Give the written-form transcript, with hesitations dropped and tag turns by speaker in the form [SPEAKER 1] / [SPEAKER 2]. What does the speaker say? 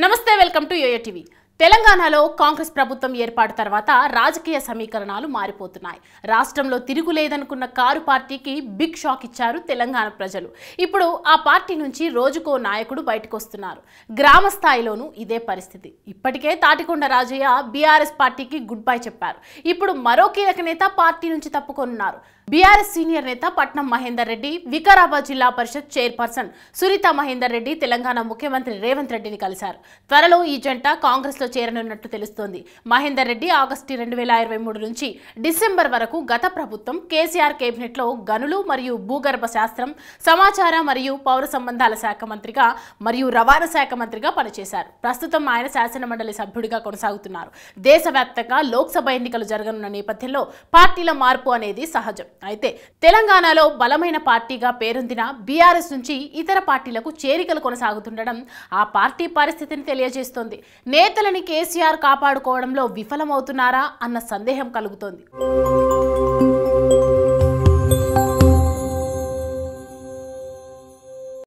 [SPEAKER 1] నమస్తే welcome to yo-yo TV. తెలంగాణలో కాంగ్రెస్ ప్రభుత్వం ఏర్పాటు తర్వాత రాజకీయ సమీకరణాలు మారిపోతున్నాయి। రాష్ట్రంలో తిరుగులేదనుకున్న కారు పార్టీకి బిగ్ షాక్ ఇచ్చారు తెలంగాణ ప్రజలు। ఇప్పుడు ఆ పార్టీ నుంచి రోజుకో నాయకుడు బయటకు వస్తున్నారు। గ్రామ స్థాయిలోనూ ఇదే పరిస్థితి। ఇప్పటికే తాటికొండ రాజయ్య బీఆర్ఎస్ పార్టీకి గుడ్ బై చెప్పారు। ఇప్పుడు మరో కీలక నేత పార్టీ నుంచి తప్పుకొన్నారు। బీఆర్ఎస్ సీనియర్ నేత పట్నం మహేందర్ రెడ్డి వికారాబాద్ జిల్లా పరిషత్ చైర్పర్సన్ సునీత మహేందర్ రెడ్డి తెలంగాణ ముఖ్యమంత్రి రేవంత్ రెడ్డిని కలిశారు। త్వరలో ఈ జంట కాంగ్రెస్ లో చేరనున్నట్టు తెలుస్తోంది। మహేందర్ రెడ్డి ఆగస్టు 2023 నుంచి డిసెంబర్ వరకు గత ప్రభుత్వం కేసీఆర్ కేబినెట్ లో గనులు మరియు భూగర్భ శాస్త్రం, సమాచార మరియు పౌర సంబంధాల శాఖ మంత్రిగా మరియు రవాణా శాఖ మంత్రిగా పనిచేశారు। ప్రస్తుతం ఆయన శాసనమండలి సభ్యుడిగా కొనసాగుతున్నారు। దేశవ్యాప్తంగా లోక్సభ ఎన్నికలు జరగనున్న నేపథ్యంలో పార్టీల మార్పు అనేది సహజం। అయితే తెలంగాణలో బలమైన పార్టీగా పేరొందిన బీఆర్ఎస్ నుంచి ఇతర పార్టీలకు చేరికలు కొనసాగుతుండడం ఆ పార్టీ పరిస్థితిని తెలియజేస్తోంది। నేతలని కేసీఆర్ కాపాడుకోవడంలో విఫలమవుతున్నారా అన్న సందేహం కలుగుతోంది।